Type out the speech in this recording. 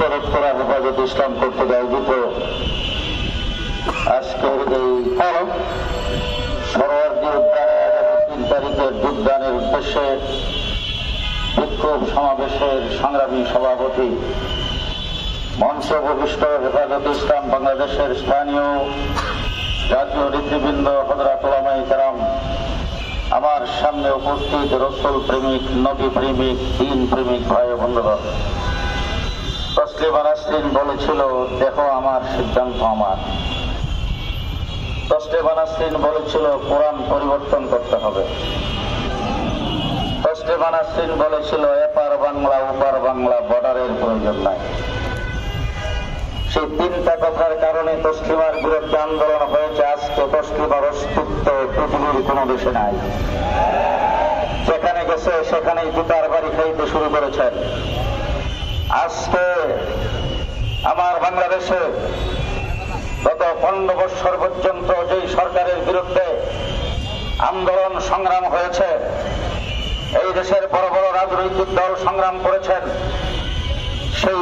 উত্তরা হেফাজত ইসলাম কর্তৃক আয়োজিত আজকের এই সরোয়ার্দী উদ্যানে 3 তারিখের যোগদানের উদ্দেশ্যে বিক্ষোভ সমাবেশের সংগ্রামী সভাপতি মঞ্চে উপবিষ্ট হেফাজত ইসলাম বাংলাদেশের স্থানীয় জাতীয় নেতৃবৃন্দ, হযরত উলামায়ে কেরাম, আমার সামনে উপস্থিত রাসূল প্রেমিক, নবী প্রেমিক, দ্বীন প্রেমিক ভাই ও বন্ধুগণ। তসলিমা নাসরিন বলেছিল, দেখো আমার সিদ্ধান্ত আমার। তসলিমা নাসরিন বলেছিল, কোরআন পরিবর্তন করতে হবে। তসলিমা নাসরিন বলেছিল, এপার বাংলা ওপার বাংলা, বর্ডারের প্রয়োজন নাই। সেই 3টা কথার কারণে তসলিমার বিরুদ্ধে আন্দোলন হয়েছে। আজকে তসলিমার অস্তিত্ব পৃথিবীর কোনো দেশে নাই। যেখানে গেছে সেখানেই জুতার বাড়ি খাইতে শুরু করেছেন। আজকে আমার বাংলাদেশে গত 15 বছর পর্যন্ত যেই সরকারের বিরুদ্ধে আন্দোলন সংগ্রাম হয়েছে, এই দেশের বড় বড় রাজনৈতিক দল সংগ্রাম করেছেন।